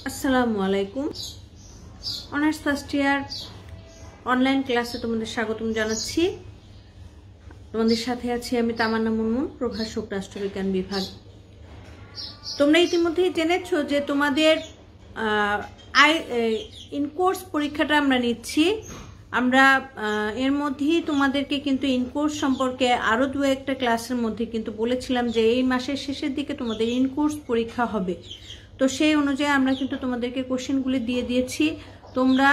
আসসালামু আলাইকুম। Honours first year online ক্লাসে তোমাদের স্বাগতম জানাচ্ছি। তোমাদের সাথে আছি আমি তামান্না মুনমুন, প্রভাষক, রাষ্ট্রবিজ্ঞান বিভাগ। তোমরা ইতিমধ্যেই জেনেছো যে তোমাদের ইনকোর্স পরীক্ষাটা আমরা নিচ্ছি। আমরা এর মধ্যেই তোমাদেরকে কিন্তু ইনকোর্স সম্পর্কে আরও দু একটা ক্লাসের মধ্যে কিন্তু বলেছিলাম যে এই মাসের শেষের দিকে তোমাদের ইনকোর্স পরীক্ষা হবে। তো সেই অনুযায়ী আমরা কিন্তু তোমাদেরকে কোশ্চেনগুলি দিয়ে দিয়েছি। তোমরা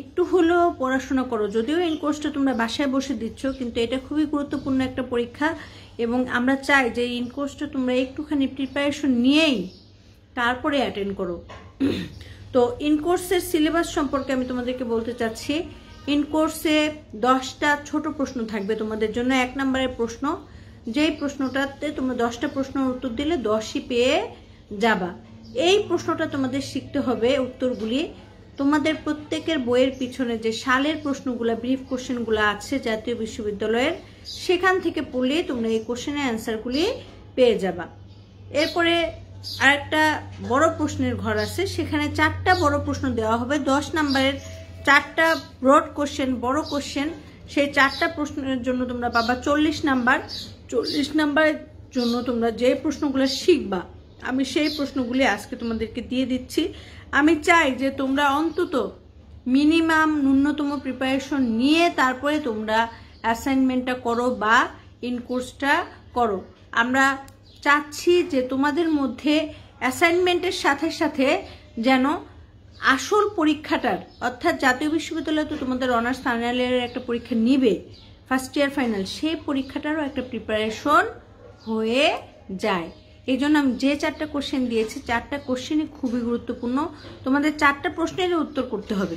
একটু হলেও পড়াশোনা করো, যদিও ইনকোর্সটা তোমরা বাসায় বসে দিচ্ছ, কিন্তু এটা খুবই গুরুত্বপূর্ণ একটা পরীক্ষা এবং আমরা চাই যে ইনকোর্সটা তোমরা একটুখানি প্রিপারেশন নিয়েই তারপরে অ্যাটেন্ড করো। তো ইনকোর্সের সিলেবাস সম্পর্কে আমি তোমাদেরকে বলতে চাচ্ছি। ইনকোর্সে 10টা ছোট প্রশ্ন থাকবে তোমাদের জন্য। 1 নম্বরের প্রশ্ন, যেই প্রশ্নটাতে তোমরা 10টা প্রশ্নের উত্তর দিলে 10ই পেয়ে যাবা। এই প্রশ্নটা তোমাদের শিখতে হবে উত্তরগুলি। তোমাদের প্রত্যেকের বইয়ের পিছনে যে সালের প্রশ্নগুলো, ব্রিফ কোশ্চেনগুলো আছে জাতীয় বিশ্ববিদ্যালয়ের, সেখান থেকে পড়লে তোমরা এই কোশ্চেনের অ্যান্সারগুলি পেয়ে যাবা। এরপরে আরেকটা বড় প্রশ্নের ঘর আছে, সেখানে 4টা বড় প্রশ্ন দেওয়া হবে। 10 নম্বরের 4টা ব্রড কোশ্চেন, বড় কোশ্চেন। সেই 4টা প্রশ্নের জন্য তোমরা পাবা 40 নাম্বার। 40 নাম্বারের জন্য তোমরা যে প্রশ্নগুলো শিখবা, আমি সেই প্রশ্নগুলি আজকে তোমাদেরকে দিয়ে দিচ্ছি। আমি চাই যে তোমরা অন্তত মিনিমাম ন্যূনতম প্রিপারেশন নিয়ে তারপরে তোমরা অ্যাসাইনমেন্টটা করো বা ইনকোর্সটা করো। আমরা চাচ্ছি যে তোমাদের মধ্যে অ্যাসাইনমেন্টের সাথে সাথে যেন আসল পরীক্ষাটার, অর্থাৎ জাতীয় বিশ্ববিদ্যালয়ে তো তোমাদের অনার্স ফাইনাল ইয়ারের একটা পরীক্ষা নিবে, ফার্স্ট ইয়ার ফাইনাল, সেই পরীক্ষাটারও একটা প্রিপারেশন হয়ে যায়। এই জন্য আমি যে 4টা কোশ্চেন দিয়েছি, 4টা কোশ্চেনই খুবই গুরুত্বপূর্ণ। তোমাদের 4টা প্রশ্নেরই উত্তর করতে হবে।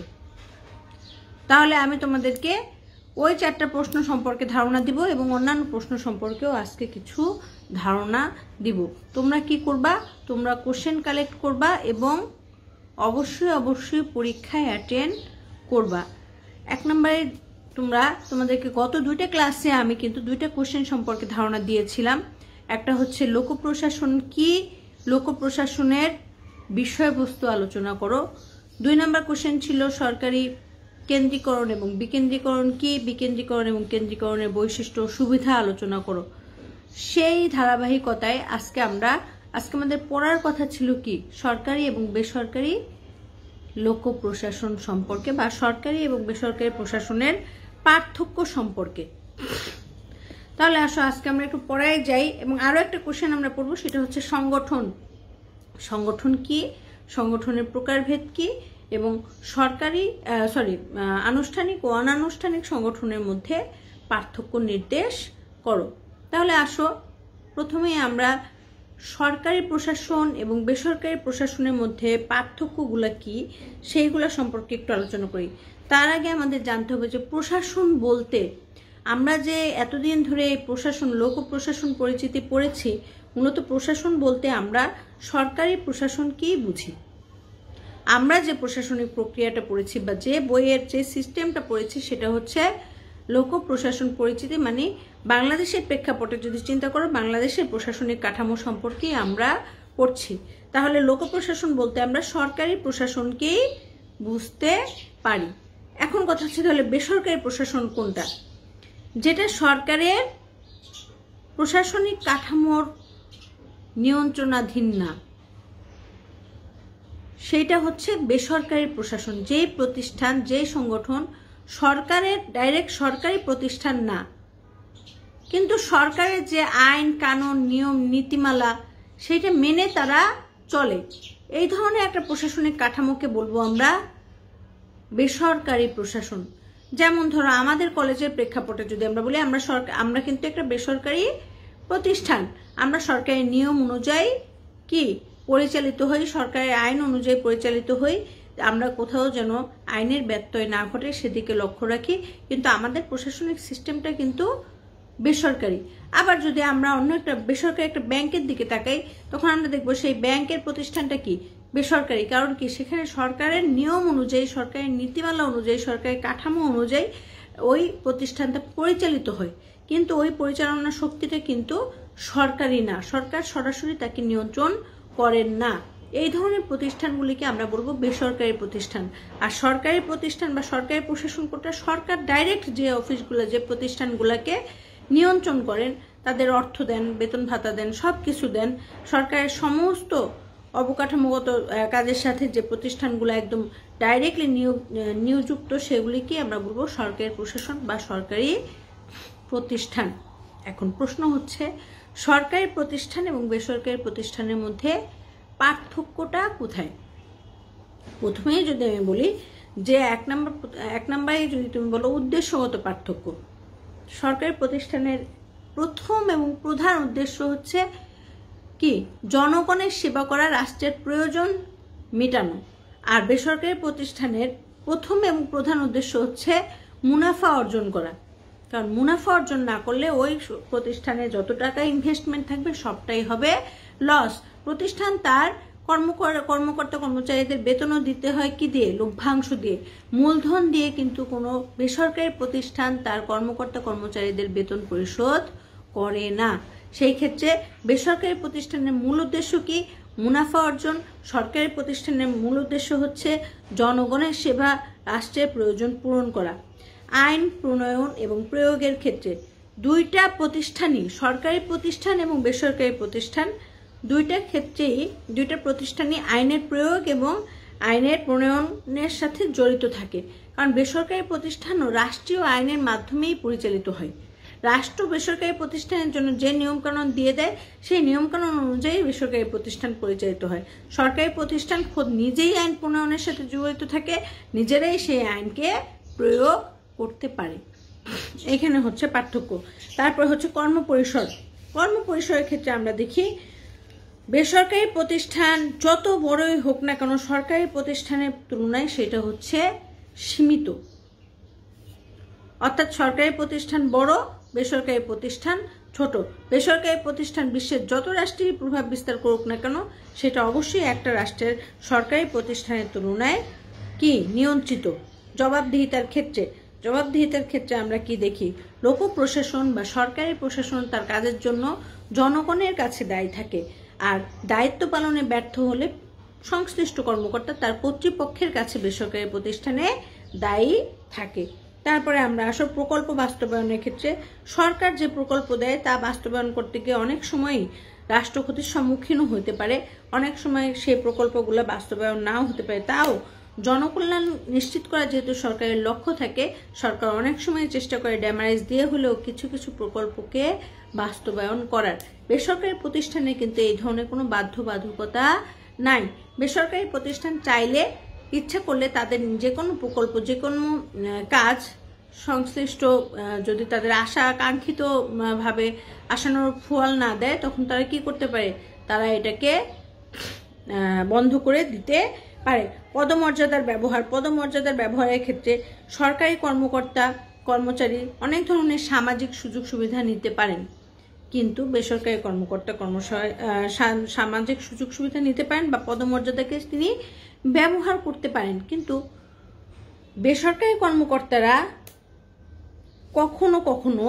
তাহলে আমি তোমাদেরকে ওই 4টা প্রশ্ন সম্পর্কে ধারণা দিব এবং অন্যান্য প্রশ্ন সম্পর্কেও আজকে কিছু ধারণা দিব। তোমরা কি করবা? তোমরা কোশ্চেন কালেক্ট করবা এবং অবশ্যই পরীক্ষায় অ্যাটেন্ড করবা। 1 নম্বরে তোমাদেরকে গত 2টা ক্লাসে আমি কিন্তু 2টা কোশ্চেন সম্পর্কে ধারণা দিয়েছিলাম। একটা হচ্ছে লোক প্রশাসন কি, লোক প্রশাসনের বিষয়বস্তু আলোচনা করো। 2 নম্বর কোশ্চেন ছিল সরকারি কেন্দ্রীকরণ এবং বিকেন্দ্রীকরণ কি, বিকেন্দ্রীকরণ এবং কেন্দ্রীকরণের বৈশিষ্ট্য সুবিধা আলোচনা করো। সেই ধারাবাহিকতায় আজকে আমাদের পড়ার কথা ছিল কি, সরকারি এবং বেসরকারি লোক প্রশাসন সম্পর্কে বা সরকারি এবং বেসরকারি প্রশাসনের পার্থক্য সম্পর্কে। তাহলে আসো আজকে আমরা একটু পড়ায় যাই এবং আরো একটা কোশ্চেন আমরা পড়বো, সেটা হচ্ছে সংগঠন। সংগঠন কি, সংগঠনের প্রকারভেদ কি এবং আনুষ্ঠানিক ও অনানুষ্ঠানিক সংগঠনের মধ্যে পার্থক্য নির্দেশ করো। তাহলে আসো প্রথমে আমরা সরকারি প্রশাসন এবং বেসরকারি প্রশাসনের মধ্যে পার্থক্যগুলো কি সেইগুলো সম্পর্কে একটু আলোচনা করি। তার আগে আমাদের জানতে হবে যে প্রশাসন বলতে আমরা যে এতদিন ধরে প্রশাসন, লোক প্রশাসন পরিচিতি পড়েছি, মূলত প্রশাসন বলতে আমরা সরকারি প্রশাসনকেই বুঝি। আমরা যে প্রশাসনিক প্রক্রিয়াটা পড়েছি বা যে বইয়ের যে সিস্টেমটা পড়েছি সেটা হচ্ছে লোক প্রশাসন পরিচিতি, মানে বাংলাদেশের প্রেক্ষাপটে যদি চিন্তা করো, বাংলাদেশের প্রশাসনিক কাঠামো সম্পর্কেই আমরা পড়ছি। তাহলে লোক প্রশাসন বলতে আমরা সরকারি প্রশাসনকেই বুঝতে পারি। এখন কথা হচ্ছে তাহলে বেসরকারি প্রশাসন কোনটা? যেটা সরকারের প্রশাসনিক কাঠামোর নিয়ন্ত্রণাধীন না, সেইটা হচ্ছে বেসরকারি প্রশাসন। যে প্রতিষ্ঠান, যে সংগঠন সরকারের ডাইরেক্ট সরকারি প্রতিষ্ঠান না, কিন্তু সরকারের যে আইন কানুন নিয়ম নীতিমালা সেইটা মেনে তারা চলে, এই ধরনের একটা প্রশাসনিক কাঠামোকে বলবো আমরা বেসরকারি প্রশাসন। যেমন ধরো আমাদের কলেজের প্রেক্ষাপটে যদি আমরা বলি, আমরা কিন্তু একটা বেসরকারি প্রতিষ্ঠান, আমরা সরকারি নিয়ম অনুযায়ী কি পরিচালিত হই, সরকারের আইন অনুযায়ী পরিচালিত হই। আমরা কোথাও যেন আইনের ব্যত্যয় না ঘটে সেদিকে লক্ষ্য রাখি, কিন্তু আমাদের প্রশাসনিক সিস্টেমটা কিন্তু বেসরকারি। আবার যদি আমরা অন্য একটা বেসরকারি একটা ব্যাংকের দিকে তাকাই, তখন আমরা দেখবো সেই ব্যাংকের প্রতিষ্ঠানটা কি বেসরকারি। কারণ কি, সেখানে সরকারের নিয়ম অনুযায়ী, সরকারের নীতিমালা অনুযায়ী, সরকারের কাঠামো অনুযায়ী ওই প্রতিষ্ঠানটা পরিচালিত হয়, কিন্তু ওই পরিচালনা শক্তিটা কিন্তু সরকারি না, সরকার সরাসরি তাকে নিয়ন্ত্রণ করেন না। এই ধরনের প্রতিষ্ঠানগুলিকে আমরা বলবো বেসরকারি প্রতিষ্ঠান। আর সরকারি প্রতিষ্ঠান বা সরকারি প্রশাসন কোটা সরকার ডাইরেক্ট যে অফিসগুলো, যে প্রতিষ্ঠানগুলোকে নিয়ন্ত্রণ করেন, তাদের অর্থ দেন, বেতন ভাতা দেন, সব কিছু দেন, সরকারের সমস্ত অবকাঠামোগত কাজের সাথে যে প্রতিষ্ঠানগুলো একদম ডাইরেক্টলি নিয়োগযুক্ত, সেগুলিকে আমরা বলবো সরকারি প্রশাসন বা সরকারি প্রতিষ্ঠান। এখন প্রশ্ন হচ্ছে, সরকারি প্রতিষ্ঠান এবং বেসরকারি প্রতিষ্ঠানের মধ্যে পার্থক্যটা কোথায়? প্রথমেই যদি আমি বলি যে এক নম্বরে যদি তুমি বলো উদ্দেশ্যগত পার্থক্য, সরকারি প্রতিষ্ঠানের প্রথম এবং প্রধান উদ্দেশ্য হচ্ছে কি? জনগণের সেবা করা, রাষ্ট্রের প্রয়োজন মেটানো। আর বেসরকারি প্রতিষ্ঠানের প্রথম এবং প্রধান উদ্দেশ্য হচ্ছে মুনাফা অর্জন করা। কারণ মুনাফা অর্জন না করলে ওই প্রতিষ্ঠানে যত টাকা ইনভেস্টমেন্ট থাকবে সবটাই হবে লস। প্রতিষ্ঠান তার কর্মকর্তা কর্মচারীদের বেতনও দিতে হয় কি দিয়ে? লভ্যাংশ দিয়ে, মূলধন দিয়ে। কিন্তু কোনো বেসরকারি প্রতিষ্ঠান তার কর্মকর্তা কর্মচারীদের বেতন পরিশোধ করে না। সেই ক্ষেত্রে বেসরকারি প্রতিষ্ঠানের মূল উদ্দেশ্য কি? মুনাফা অর্জন। সরকারি প্রতিষ্ঠানের মূল উদ্দেশ্য হচ্ছে জনগণের সেবা, রাষ্ট্রের প্রয়োজন পূরণ করা। আইন প্রণয়ন এবং প্রয়োগের ক্ষেত্রে দুইটা প্রতিষ্ঠানই, সরকারি প্রতিষ্ঠান এবং বেসরকারি প্রতিষ্ঠান, দুইটা প্রতিষ্ঠানই আইনের প্রয়োগ এবং আইনের প্রণয়নের সাথে জড়িত থাকে। কারণ বেসরকারি প্রতিষ্ঠানও রাষ্ট্রীয় আইনের মাধ্যমেই পরিচালিত হয়। রাষ্ট্র বেসরকারি প্রতিষ্ঠানের জন্য যে নিয়মকানুন দিয়ে দেয়, সেই নিয়মকানুন অনুযায়ী বেসরকারি প্রতিষ্ঠান পরিচালিত হয়। সরকারি প্রতিষ্ঠান খোদ নিজেই আইন প্রণয়নের সাথে জড়িত থাকে, নিজেরাই সেই আইনকে প্রয়োগ করতে পারে। এখানে হচ্ছে পার্থক্য। তারপর হচ্ছে কর্মপরিসর। কর্মপরিসরের ক্ষেত্রে আমরা দেখি বেসরকারি প্রতিষ্ঠান যত বড়ই হোক না কেন সরকারি প্রতিষ্ঠানের তুলনায় সেটা হচ্ছে সীমিত। অর্থাৎ সরকারি প্রতিষ্ঠান বড়, বেসরকারি প্রতিষ্ঠান ছোট। বেসরকারি প্রতিষ্ঠান বিশ্বের যত রাষ্ট্রেই প্রভাব বিস্তার করুক না কেন সেটা অবশ্যই একটা রাষ্ট্রের সরকারি প্রতিষ্ঠানের তুলনায় কি নিয়ন্ত্রিত। জবাবদিহিতার ক্ষেত্রে আমরা কি দেখি? লোক প্রশাসন বা সরকারি প্রশাসন তার কাজের জন্য জনগণের কাছে দায়ী থাকে। আর দায়িত্ব পালনে ব্যর্থ হলে সংশ্লিষ্ট কর্মকর্তা তার কর্তৃপক্ষের কাছে বেসরকারি প্রতিষ্ঠানে দায়ী থাকে। তারপরে আমরা আসল প্রকল্প বাস্তবায়নের ক্ষেত্রে সরকার যে প্রকল্প দেয় তা বাস্তবায়ন করতে গিয়ে অনেক সময়ই রাষ্ট্র ক্ষতির সম্মুখীনও হতে পারে। অনেক সময় সেই প্রকল্পগুলো বাস্তবায়ন নাও হতে পারে। তাও জনকল্যাণ নিশ্চিত করা যেহেতু সরকারের লক্ষ্য থাকে, সরকার অনেক সময় চেষ্টা করে ড্যামারেজ দিয়ে হলেও কিছু কিছু প্রকল্পকে বাস্তবায়ন করার। বেসরকারি প্রতিষ্ঠানে কিন্তু এই ধরনের কোনো বাধ্যবাধকতা নাই। বেসরকারি প্রতিষ্ঠান চাইলে, ইচ্ছা করলে তাদের যে কোনো প্রকল্প, যে কোনো কাজ সংশ্লিষ্ট যদি তাদের কাঙ্ক্ষিত ভাবে আশানুরূপ ফল না দেয়, তখন তারা কি করতে পারে? তারা এটাকে বন্ধ করে দিতে পারে। পদমর্যাদার ব্যবহারের ক্ষেত্রে সরকারি কর্মকর্তা কর্মচারী অনেক ধরনের সামাজিক সুযোগ সুবিধা নিতে পারেন, কিন্তু বেসরকারি কর্মকর্তা সামাজিক সুযোগ সুবিধা নিতে পারেন বা পদমর্যাদাকে তিনি ব্যবহার করতে পারেন। কিন্তু বেসরকারি কর্মকর্তারা কখনো কখনো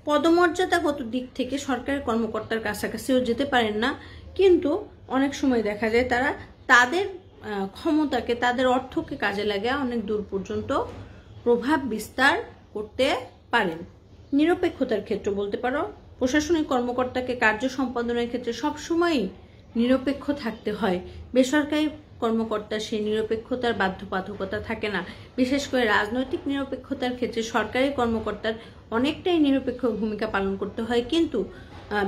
পদমর্যাদাগত দিক থেকে সরকারি কর্মকর্তার কাছাকাছিও যেতে পারেন না, কিন্তু অনেক সময় দেখা যায় তারা তাদের ক্ষমতাকে, তাদের অর্থকে কাজে লাগিয়ে অনেক দূর পর্যন্ত প্রভাব বিস্তার করতে পারেন। নিরপেক্ষতার ক্ষেত্র বলতে পারো, প্রশাসনিক কর্মকর্তাকে কার্য সম্পাদনের ক্ষেত্রে সবসময়ই নিরপেক্ষ থাকতে হয়। বেসরকারি কর্মকর্তা সেই নিরপেক্ষতার বাধ্যবাধকতা থাকে না। বিশেষ করে রাজনৈতিক নিরপেক্ষতার ক্ষেত্রে সরকারি কর্মকর্তার অনেকটাই নিরপেক্ষ ভূমিকা পালন করতে হয়, কিন্তু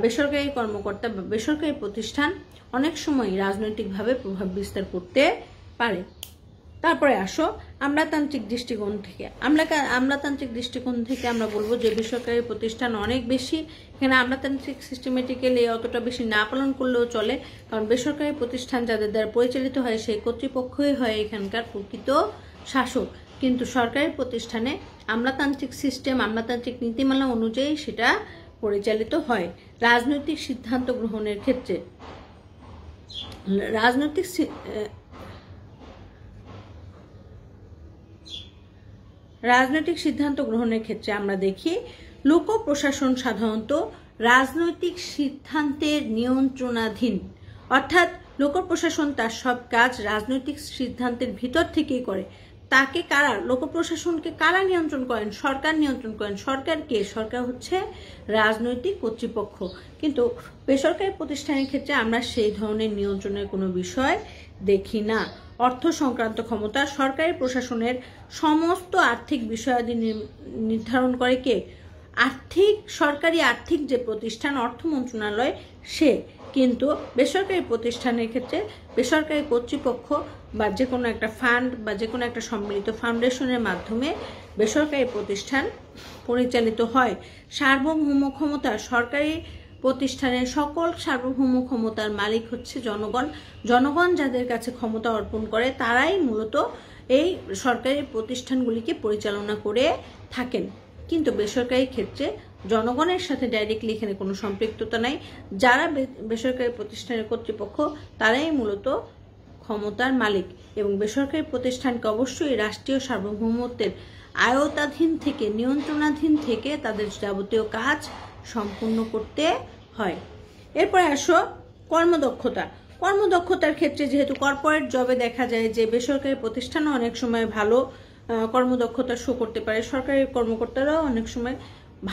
বেসরকারি কর্মকর্তা বা বেসরকারি প্রতিষ্ঠান অনেক সময় রাজনৈতিকভাবে প্রভাব বিস্তার করতে পারে। তারপরে আসো আমলাতান্ত্রিক দৃষ্টিকোণ থেকে আমরা বলবো যে বেসরকারি প্রতিষ্ঠান অনেক বেশি, এখানে আমলাতান্ত্রিক সিস্টেমেটিক্যালি অতটা বেশি না পালন করলেও চলে। কারণ বেসরকারি প্রতিষ্ঠান যাদের দ্বারা পরিচালিত হয় সেই কর্তৃপক্ষই হয় এখানকার প্রকৃত শাসক, কিন্তু সরকারি প্রতিষ্ঠানে আমলাতান্ত্রিক নীতিমালা অনুযায়ী সেটা পরিচালিত হয়। রাজনৈতিক সিদ্ধান্ত গ্রহণের ক্ষেত্রে আমরা দেখি লোক প্রশাসন সাধারণত রাজনৈতিক সিদ্ধান্তের নিয়ন্ত্রণাধীন। অর্থাৎ লোক প্রশাসন তার সব কাজ রাজনৈতিক সিদ্ধান্তের ভিতর থেকেই করে। তাকে কারা, লোক প্রশাসনকে কারা নিয়ন্ত্রণ করেন? সরকার নিয়ন্ত্রণ করেন। সরকার কে? সরকার হচ্ছে রাজনৈতিক কর্তৃপক্ষ। কিন্তু বেসরকারি প্রতিষ্ঠানের ক্ষেত্রে আমরা সেই ধরনের নিয়ন্ত্রণের কোনো বিষয় দেখি না। অর্থ সংক্রান্ত ক্ষমতা, সরকারি প্রশাসনের সমস্ত আর্থিক বিষয়াদি নির্ধারণ করে কে? সরকারি আর্থিক যে প্রতিষ্ঠান, অর্থ মন্ত্রণালয় সে। কিন্তু বেসরকারি প্রতিষ্ঠানের ক্ষেত্রে বেসরকারি কর্তৃপক্ষ বা যে কোনো একটা ফান্ড বা যে কোনো একটা সম্মিলিত ফাউন্ডেশনের মাধ্যমে বেসরকারি প্রতিষ্ঠান পরিচালিত হয়। সার্বভৌম ক্ষমতা, সরকারি প্রতিষ্ঠানের সকল সার্বভৌম ক্ষমতার মালিক হচ্ছে জনগণ। জনগণ যাদের কাছে ক্ষমতা অর্পণ করে তারাই মূলত এই সরকারি প্রতিষ্ঠানগুলিকে পরিচালনা করে থাকেন। কিন্তু বেসরকারি ক্ষেত্রে জনগণের সাথে ডাইরেক্টলি এখানে কোনো সম্পৃক্ততা নাই। যারা বেসরকারি প্রতিষ্ঠানের কর্তৃপক্ষ তারাই মূলত ক্ষমতার মালিক, এবং বেসরকারি প্রতিষ্ঠানকে অবশ্যই রাষ্ট্রীয় সার্বভৌমত্বের আয়তাধীন থেকে, নিয়ন্ত্রণাধীন থেকে তাদের যাবতীয় কাজ সম্পূর্ণ করতে হয়। এরপরে আসো কর্মদক্ষতা। কর্মদক্ষতার ক্ষেত্রে যেহেতু কর্পোরেট জবে দেখা যায় যে বেসরকারি প্রতিষ্ঠানও অনেক সময় ভালো কর্মদক্ষতা শো করতে পারে, সরকারি কর্মকর্তারাও অনেক সময়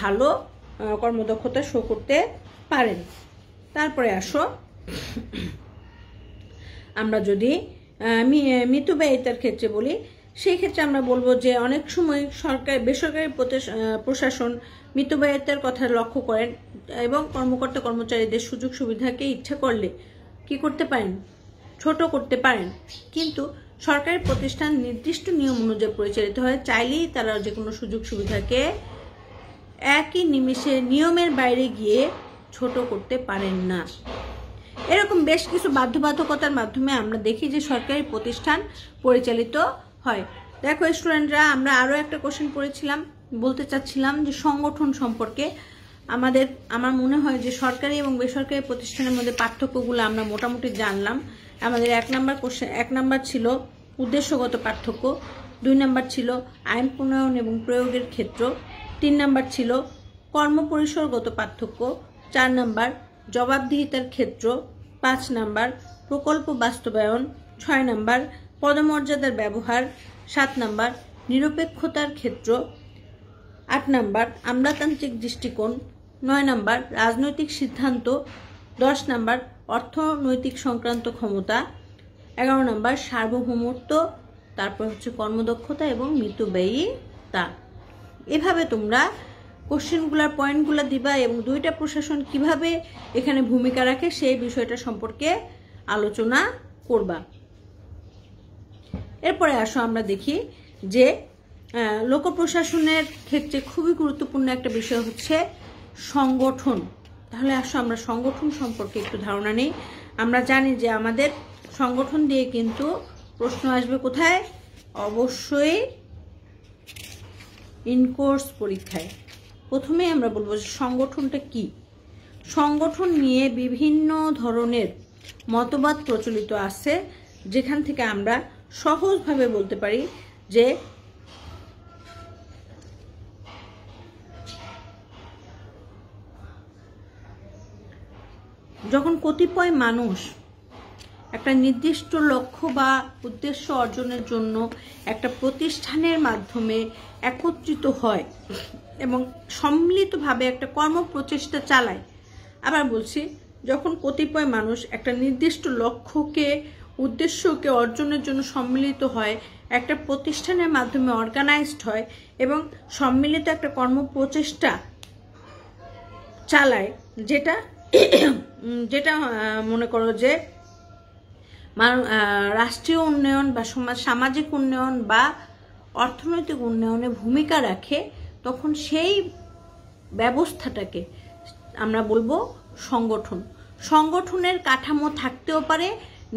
ভালো কর্মদক্ষতা শো করতে পারেন। তারপরে আসো আমরা যদি মিতব্যয়িতার ক্ষেত্রে বলি, সেই ক্ষেত্রে আমরা বলবো যে অনেক সময় বেসরকারি প্রশাসন মিতব্যয়িতার কথা লক্ষ্য করেন এবং কর্মকর্তা কর্মচারীদের সুযোগ সুবিধাকে ইচ্ছা করলে কি করতে পারেন? ছোট করতে পারেন। কিন্তু সরকারি প্রতিষ্ঠান নির্দিষ্ট নিয়ম অনুযায়ী পরিচালিত হয়, চাইলেই তারা যে কোনো সুযোগ সুবিধাকে একই নিমিষে নিয়মের বাইরে গিয়ে ছোট করতে পারেন না। এরকম বেশ কিছু বাধ্যবাধকতার মাধ্যমে আমরা দেখি যে সরকারি প্রতিষ্ঠান পরিচালিত হয়। দেখো স্টুডেন্টরা, আমরা আরও একটা কোশ্চেন পড়েছিলাম, বলতে চাচ্ছিলাম যে সংগঠন সম্পর্কে আমার মনে হয় যে সরকারি এবং বেসরকারি প্রতিষ্ঠানের মধ্যে পার্থক্যগুলো আমরা মোটামুটি জানলাম। আমাদের এক নাম্বার ছিল উদ্দেশ্যগত পার্থক্য, 2 নাম্বার ছিল আইন প্রণয়ন এবং প্রয়োগের ক্ষেত্র, 3 নাম্বার ছিল কর্মপরিসরগত পার্থক্য, 4 নাম্বার জবাবদিহিতার ক্ষেত্র, 5 নাম্বার প্রকল্প বাস্তবায়ন, 6 নাম্বার পদমর্যাদার ব্যবহার, 7 নাম্বার নিরপেক্ষতার ক্ষেত্র, 8 নাম্বার আমলাতান্ত্রিক দৃষ্টিকোণ, 9 নাম্বার রাজনৈতিক সিদ্ধান্ত, 10 নাম্বার অর্থনৈতিক সংক্রান্ত ক্ষমতা, 11 নাম্বার সার্বভৌমত্ব, তারপর হচ্ছে কর্মদক্ষতা এবং মিতব্যয়িতা। এভাবে তোমরা কোশ্চেনগুলোর পয়েন্টগুলো দিবা এবং দুইটা প্রশাসন কিভাবে এখানে ভূমিকা রাখে সেই বিষয়টা সম্পর্কে আলোচনা করবা। এরপরে আসো আমরা দেখি যে লোক প্রশাসনের ক্ষেত্রে খুবই গুরুত্বপূর্ণ একটা বিষয় হচ্ছে সংগঠন। তাহলে আসো আমরা সংগঠন সম্পর্কে একটু ধারণা নেই। আমরা জানি যে আমাদের সংগঠন দিয়ে কিন্তু প্রশ্ন আসবে কোথায়? অবশ্যই ইনকোর্স পরীক্ষায়। প্রথমেই আমরা বলবো যে সংগঠনটা কি। সংগঠন নিয়ে বিভিন্ন ধরনের মতবাদ প্রচলিত আছে, যেখান থেকে আমরা সহজভাবে বলতে পারি যে যখন কতিপয় মানুষ একটা নির্দিষ্ট লক্ষ্য বা উদ্দেশ্য অর্জনের জন্য একটা প্রতিষ্ঠানের মাধ্যমে একত্রিত হয় এবং সম্মিলিতভাবে একটা কর্মপ্রচেষ্টা চালায়। আবার বলছি, যখন কতিপয় মানুষ একটা নির্দিষ্ট লক্ষ্যকে উদ্দেশ্যকে অর্জনের জন্য সম্মিলিত হয়, একটা প্রতিষ্ঠানের মাধ্যমে অর্গানাইজড হয় এবং সম্মিলিত একটা কর্মপ্রচেষ্টা চালায়, যেটা মনে করো যে রাষ্ট্রীয় উন্নয়ন বা সামাজিক উন্নয়ন বা অর্থনৈতিক উন্নয়নে ভূমিকা রাখে, তখন সেই ব্যবস্থাটাকে আমরা বলবো সংগঠন। সংগঠনের কাঠামো থাকতেও পারে,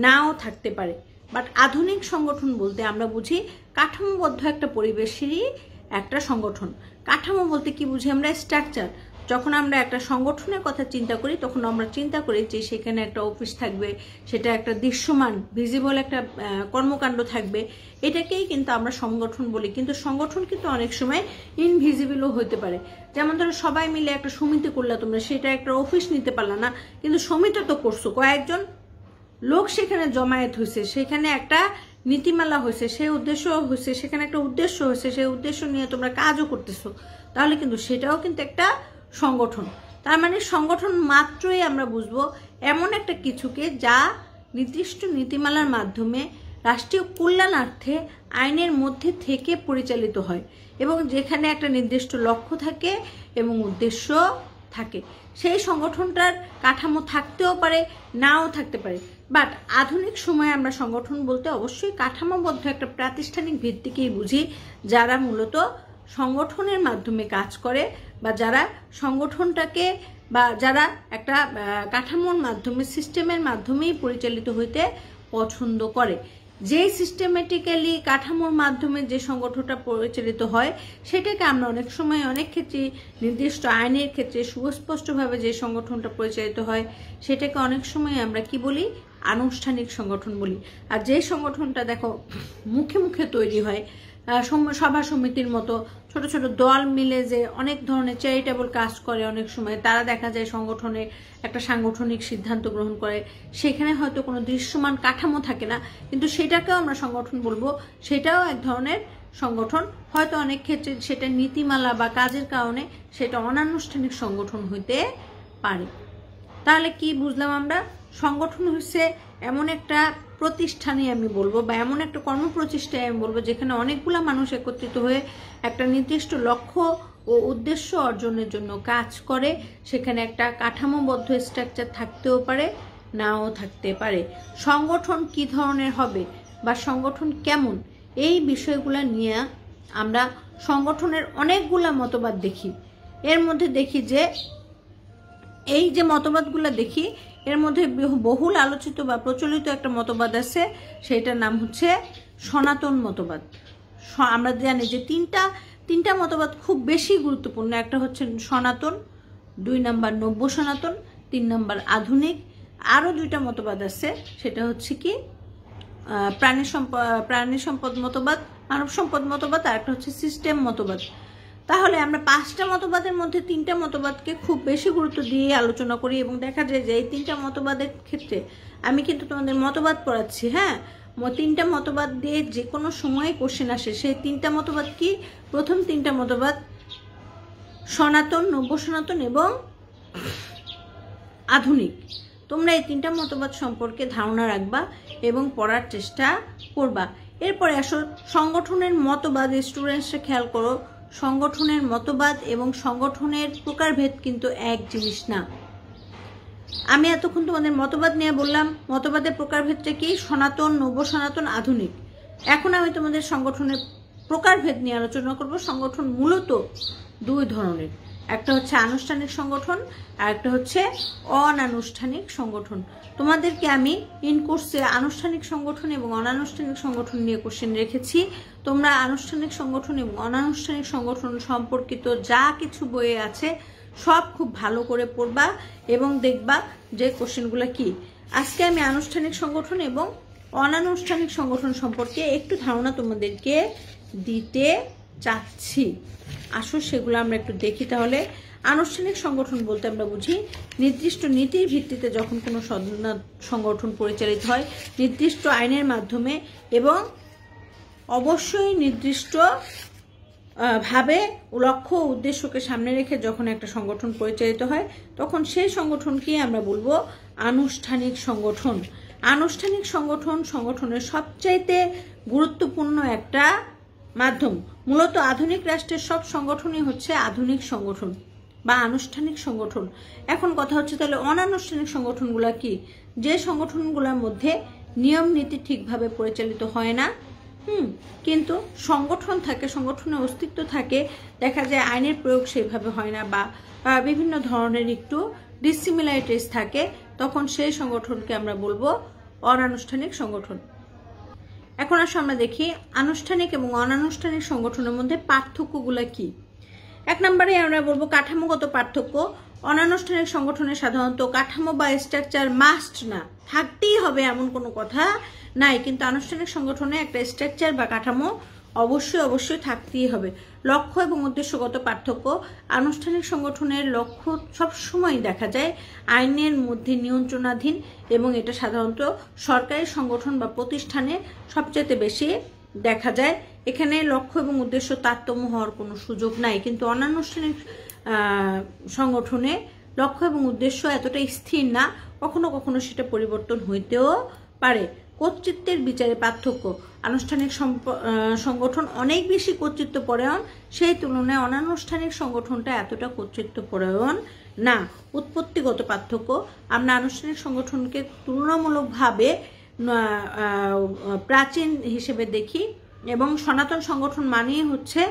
নাও থাকতে পারে, বাট আধুনিক সংগঠন বলতে আমরা বুঝি কাঠামোবদ্ধ একটা পরিবেশেরই একটা সংগঠন। কাঠামো বলতে কি বুঝি আমরা? স্ট্রাকচার। যখন আমরা একটা সংগঠনের কথা চিন্তা করি তখন আমরা চিন্তা করি যে সেখানে একটা অফিস থাকবে, সেটা একটা দৃশ্যমান ভিজিবল একটা কর্মকাণ্ড থাকবে, এটাকেই কিন্তু আমরা সংগঠন বলি। কিন্তু সংগঠন কিন্তু অনেক সময় ইনভিজিবলও হতে পারে। যেমন ধরো সবাই মিলে একটা সমিতি করলা, তোমরা সেটা একটা অফিস নিতে পারলা না, কিন্তু সমিতি তো করছো কয়েকজন, লোক সেখানে জমায়েত হয়েছে, সেখানে একটা নীতিমালা হয়েছে, সেই উদ্দেশ্য হয়েছে, সেখানে একটা উদ্দেশ্য হয়েছে, সেই উদ্দেশ্য নিয়ে তোমরা কাজও করতেছো, তাহলে কিন্তু সেটাও কিন্তু একটা সংগঠন। তার মানে সংগঠন মাত্রই আমরা বুঝবো এমন একটা কিছুকে যা নির্দিষ্ট নীতিমালার মাধ্যমে রাষ্ট্রীয় কল্যাণার্থে আইনের মধ্যে থেকে পরিচালিত হয় এবং যেখানে একটা নির্দিষ্ট লক্ষ্য থাকে এবং উদ্দেশ্য থাকে। সেই সংগঠনটার কাঠামো থাকতেও পারে, নাও থাকতে পারে, বাট আধুনিক সময়ে আমরা সংগঠন বলতে অবশ্যই কাঠামোবদ্ধ একটা প্রাতিষ্ঠানিক ভিত্তিকেই বুঝি, যারা মূলত সংগঠনের মাধ্যমে কাজ করে বা যারা সংগঠনটাকে বা যারা একটা কাঠামোর মাধ্যমে সিস্টেমের মাধ্যমেই পরিচালিত হইতে পছন্দ করে। যেই সিস্টেমেটিক্যালি কাঠামোর মাধ্যমে যে সংগঠনটা পরিচালিত হয় সেটাকে আমরা অনেক সময় অনেক ক্ষেত্রে নির্দিষ্ট আইনের ক্ষেত্রে সুস্পষ্টভাবে যে সংগঠনটা পরিচালিত হয় সেটাকে অনেক সময় আমরা কি বলি, আনুষ্ঠানিক সংগঠন বলি। আর যে সংগঠনটা দেখো মুখে মুখে তৈরি হয়, সভা সমিতির মতো ছোট ছোট দল মিলে যে অনেক ধরনের চ্যারিটেবল কাজ করে, অনেক সময় তারা দেখা যায় সংগঠনে একটা সাংগঠনিক সিদ্ধান্ত গ্রহণ করে, সেখানে হয়তো কোনো দৃশ্যমান কাঠামো থাকে না, কিন্তু সেটাকেও আমরা সংগঠন বলবো, সেটাও এক ধরনের সংগঠন। হয়তো অনেক ক্ষেত্রে সেটা নীতিমালা বা কাজের কারণে সেটা অনানুষ্ঠানিক সংগঠন হইতে পারে। তাহলে কি বুঝলাম আমরা? সংগঠন হচ্ছে এমন একটা প্রতিষ্ঠানে আমি বলবো বা এমন একটা কর্মপ্রচেষ্টায় আমি বলবো যেখানে অনেকগুলা মানুষ একত্রিত হয়ে একটা নির্দিষ্ট লক্ষ্য ও উদ্দেশ্য অর্জনের জন্য কাজ করে। সেখানে একটা কাঠামোবদ্ধ স্ট্রাকচার থাকতেও পারে, নাও থাকতে পারে। সংগঠন কি ধরনের হবে বা সংগঠন কেমন, এই বিষয়গুলো নিয়ে আমরা সংগঠনের অনেকগুলা মতবাদ দেখি। এর মধ্যে দেখি যে এই যে মতবাদগুলো দেখি এর মধ্যে বহুল আলোচিত বা প্রচলিত একটা মতবাদ আছে, সেটার নাম হচ্ছে সনাতন মতবাদ। আমরা জানি যে তিনটা মতবাদ খুব বেশি গুরুত্বপূর্ণ। একটা হচ্ছে সনাতন, 2 নাম্বার নব্য সনাতন, 3 নাম্বার আধুনিক। আরও 2টা মতবাদ আছে, সেটা হচ্ছে কি প্রাণী সম্পদ মতবাদ, মানব সম্পদ মতবাদ, আর একটা হচ্ছে সিস্টেম মতবাদ। তাহলে আমরা 5টা মতবাদের মধ্যে 3টা মতবাদকে খুব বেশি গুরুত্ব দিয়ে আলোচনা করি এবং দেখা যায় যে এই 3টা মতবাদের ক্ষেত্রে আমি কিন্তু তোমাদের মতবাদ পড়াচ্ছি। হ্যাঁ, 3টা মতবাদ দিয়ে যে কোনো সময়ে কোশ্চেন আসে। সেই 3টা মতবাদ কি? প্রথম 3টা মতবাদ সনাতন, নব্য সনাতন এবং আধুনিক। তোমরা এই 3টা মতবাদ সম্পর্কে ধারণা রাখবা এবং পড়ার চেষ্টা করবা। এরপরে আসো সংগঠনের মতবাদ। স্টুডেন্টসরা খেয়াল করো, সংগঠনের মতবাদ এবং সংগঠনের প্রকারভেদ কিন্তু এক জিনিস না। আমি এতক্ষণ তোমাদের মতবাদ নিয়ে বললাম, মতবাদের প্রকারভেদটা কি? সনাতন, নব্য সনাতন, আধুনিক। এখন আমি তোমাদের সংগঠনের প্রকারভেদ নিয়ে আলোচনা করব। সংগঠন মূলত 2 ধরনের, একটা হচ্ছে আনুষ্ঠানিক সংগঠন আর একটা হচ্ছে অনানুষ্ঠানিক সংগঠন। তোমাদেরকে আমি ইন কোর্সে আনুষ্ঠানিক সংগঠন এবং অনানুষ্ঠানিক সংগঠন নিয়ে কোশ্চেন রেখেছি। তোমরা আনুষ্ঠানিক সংগঠন এবং অনানুষ্ঠানিক সংগঠন সম্পর্কিত যা কিছু বইয়ে আছে সব খুব ভালো করে পড়বা এবং দেখবা যে কোশ্চেনগুলো কি। আজকে আমি আনুষ্ঠানিক সংগঠন এবং অনানুষ্ঠানিক সংগঠন সম্পর্কে একটু ধারণা তোমাদেরকে দিতে চাচ্ছি। আসো সেগুলো আমরা একটু দেখি। তাহলে আনুষ্ঠানিক সংগঠন বলতে আমরা বুঝি নির্দিষ্ট নীতির ভিত্তিতে যখন কোনো সংগঠন পরিচালিত হয় নির্দিষ্ট আইনের মাধ্যমে এবং অবশ্যই নির্দিষ্ট ভাবে লক্ষ্য উদ্দেশ্যকে সামনে রেখে যখন একটা সংগঠন পরিচালিত হয় তখন সেই সংগঠনকে আমরা বলবো আনুষ্ঠানিক সংগঠন। আনুষ্ঠানিক সংগঠন সংগঠনের সবচাইতে গুরুত্বপূর্ণ একটা মাধ্যম। মূলত আধুনিক রাষ্ট্রের সব সংগঠনই হচ্ছে আধুনিক সংগঠন বা আনুষ্ঠানিক সংগঠন। এখন কথা হচ্ছে তাহলে অনানুষ্ঠানিক সংগঠনগুলা কি? যে সংগঠনগুলোর মধ্যে নিয়ম নীতি ঠিকভাবে পরিচালিত হয় না, কিন্তু সংগঠন থাকে, সংগঠনের অস্তিত্ব থাকে, দেখা যায় আইনের প্রয়োগ সেভাবে হয় না বা বিভিন্ন ধরনের একটু ডিসিমিলারিটিস থাকে, তখন সেই সংগঠনকে আমরা বলবো অনানুষ্ঠানিক সংগঠন। এখন আসলে আমরা দেখি আনুষ্ঠানিক এবং অনানুষ্ঠানিক সংগঠনের মধ্যে পার্থক্যগুলো কি। 1 নম্বরে আমরা বলবো কাঠামোগত পার্থক্য। অনানুষ্ঠানিক সংগঠনে সাধারণত কাঠামো বা স্ট্রাকচার মাস্ট না, থাকতেই হবে এমন কোনো কথা নাই, কিন্তু আনুষ্ঠানিক সংগঠনে একটা স্ট্রাকচার বা কাঠামো অবশ্যই থাকতেই হবে। লক্ষ্য এবং উদ্দেশ্যগত পার্থক্য। আনুষ্ঠানিক সংগঠনের লক্ষ্য সবসময় দেখা যায় আইনের মধ্যে নিয়ন্ত্রণাধীন এবং এটা সাধারণত সরকারি সংগঠন বা প্রতিষ্ঠানে সবচেয়ে বেশি দেখা যায়। এখানে লক্ষ্য এবং উদ্দেশ্য তারতম্য হওয়ার কোনো সুযোগ নাই। কিন্তু অনানুষ্ঠানিক সংগঠনে লক্ষ্য এবং উদ্দেশ্য এতটা স্থির না, কখনো কখনো সেটা পরিবর্তন হইতেও পারে। কর্তৃত্বের বিচারে পার্থক্য। আনুষ্ঠানিক সংগঠন অনেক বেশি কর্তৃত্বপরায়ণ, সেই তুলনায় অনানুষ্ঠানিক সংগঠনটা এতটা কর্তৃত্বপরায়ণ না। উৎপত্তিগত পার্থক্য। আমরা আনুষ্ঠানিক সংগঠনকে তুলনামূলকভাবে প্রাচীন হিসেবে দেখি এবং সনাতন সংগঠন মানেই হচ্ছে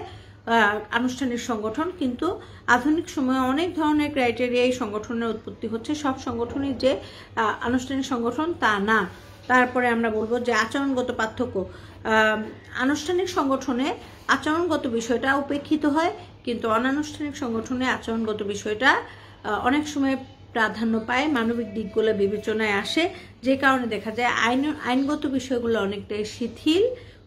আনুষ্ঠানিক সংগঠন, কিন্তু আধুনিক সময়ে অনেক ধরনের ক্রাইটেরিয়া এই সংগঠনের উৎপত্তি হচ্ছে। সব সংগঠনই যে আনুষ্ঠানিক সংগঠন তা না। তারপরে আমরা বলবো যে আচরণগত পার্থক্য। আনুষ্ঠানিক সংগঠনে আচরণগত বিষয়টা উপেক্ষিত হয়, কিন্তু অনানুষ্ঠানিক সংগঠনে আচরণগত বিষয়টা অনেক সময় প্রাধান্য পায়, মানবিক দিকগুলো বিবেচনায় আসে, যে কারণে দেখা যায় আইনগত বিষয়গুলো অনেকটাই শিথিল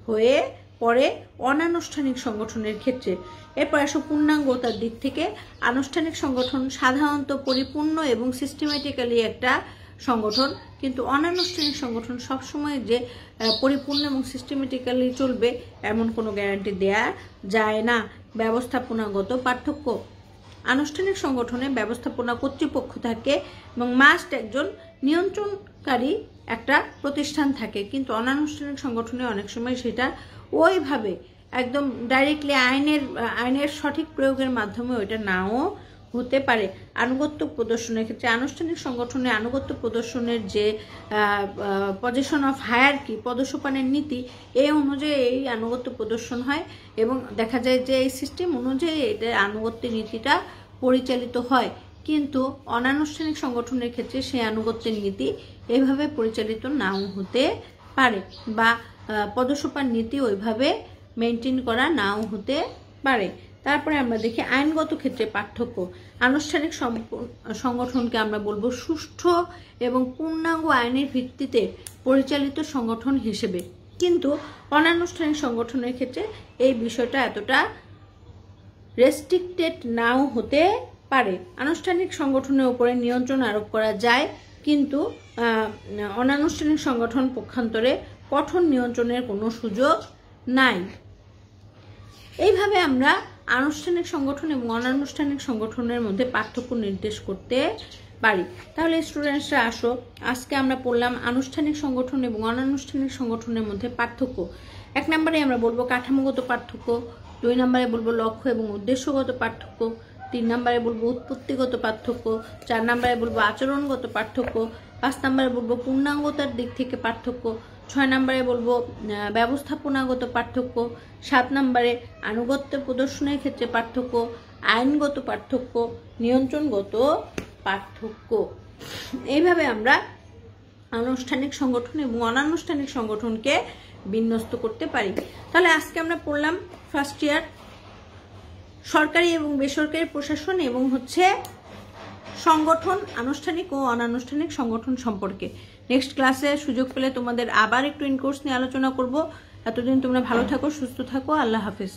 হয়ে পরে অনানুষ্ঠানিক সংগঠনের ক্ষেত্রে। এরপর আসো পূর্ণাঙ্গতার দিক থেকে। আনুষ্ঠানিক সংগঠন সাধারণত পরিপূর্ণ এবং সিস্টেমেটিক্যালি একটা সংগঠন, কিন্তু অনানুষ্ঠানিক সংগঠন সবসময় যে পরিপূর্ণ এবং সিস্টেমেটিক্যালি চলবে এমন কোনো গ্যারান্টি দেয়া যায় না। ব্যবস্থাপনাগত পার্থক্য। আনুষ্ঠানিক সংগঠনে ব্যবস্থাপনা কর্তৃপক্ষ থাকে এবং মাস্ট একজন নিয়ন্ত্রণকারী একটা প্রতিষ্ঠান থাকে, কিন্তু অনানুষ্ঠানিক সংগঠনে অনেক সময় সেটা ওইভাবে একদম ডাইরেক্টলি আইনের সঠিক প্রয়োগের মাধ্যমে ওইটা নাও হতে পারে। আনুগত্য প্রদর্শনের ক্ষেত্রে আনুষ্ঠানিক সংগঠনে আনুগত্য প্রদর্শনের যে পজিশন অফ হায়ারকি, পদসোপানের নীতি, এই অনুযায়ী এই আনুগত্য প্রদর্শন হয় এবং দেখা যায় যে এই সিস্টেম অনুযায়ী এটা আনুগত্যের নীতিটা পরিচালিত হয়। কিন্তু অনানুষ্ঠানিক সংগঠনের ক্ষেত্রে সেই আনুগত্যের নীতি এভাবে পরিচালিত নাও হতে পারে বা পদসোপান নীতি ওইভাবে মেনটেন করা নাও হতে পারে। তারপরে আমরা দেখি আইনগত ক্ষেত্রে পার্থক্য। আনুষ্ঠানিক সংগঠনকে আমরা বলবো সুষ্ঠু এবং পূর্ণাঙ্গ আইনের ভিত্তিতে পরিচালিত সংগঠন হিসেবে, কিন্তু অনানুষ্ঠানিক সংগঠনের ক্ষেত্রে এই বিষয়টা এতটা রেস্ট্রিক্টেড নাও হতে পারে। আনুষ্ঠানিক সংগঠনের উপরে নিয়ন্ত্রণ আরোপ করা যায়, কিন্তু অনানুষ্ঠানিক সংগঠন পক্ষান্তরে কঠোর নিয়ন্ত্রণের কোনো সুযোগ নাই। এইভাবে আমরা আনুষ্ঠানিক সংগঠন এবং অনানুষ্ঠানিক সংগঠনের মধ্যে পার্থক্য নির্দেশ করতে পারি। তাহলে স্টুডেন্টসরা আসো, আজকে আমরা পড়লাম আনুষ্ঠানিক সংগঠন এবং অনানুষ্ঠানিক সংগঠনের মধ্যে পার্থক্য। 1 নম্বরে আমরা বলবো কাঠামোগত পার্থক্য, 2 নম্বরে বলবো লক্ষ্য এবং উদ্দেশ্যগত পার্থক্য, 3 নম্বরে বলবো উৎপত্তিগত পার্থক্য, 4 নম্বরে বলবো আচরণগত পার্থক্য, 5 নম্বরে বলবো পূর্ণাঙ্গতার দিক থেকে পার্থক্য, 6 নম্বরে বলবো ব্যবস্থাপনাগত পার্থক্য, 7 নম্বরে আনুগত্য প্রদর্শনের ক্ষেত্রে পার্থক্য, আইনগত পার্থক্য, নিয়ন্ত্রণগত পার্থক্য। এইভাবে আমরা আনুষ্ঠানিক সংগঠন এবং অনানুষ্ঠানিক সংগঠনকে বিন্যস্ত করতে পারি। তাহলে আজকে আমরা পড়লাম ফার্স্ট ইয়ার সরকারি এবং বেসরকারি প্রশাসন এবং হচ্ছে সংগঠন, আনুষ্ঠানিক ও অনানুষ্ঠানিক সংগঠন সম্পর্কে। নেক্সট ক্লাসে সুযোগ পেলে তোমাদের আবার একটু ইনকোর্স নিয়ে আলোচনা করব। এতদিন তোমরা ভালো থাকো, সুস্থ থাকো। আল্লাহ হাফেজ।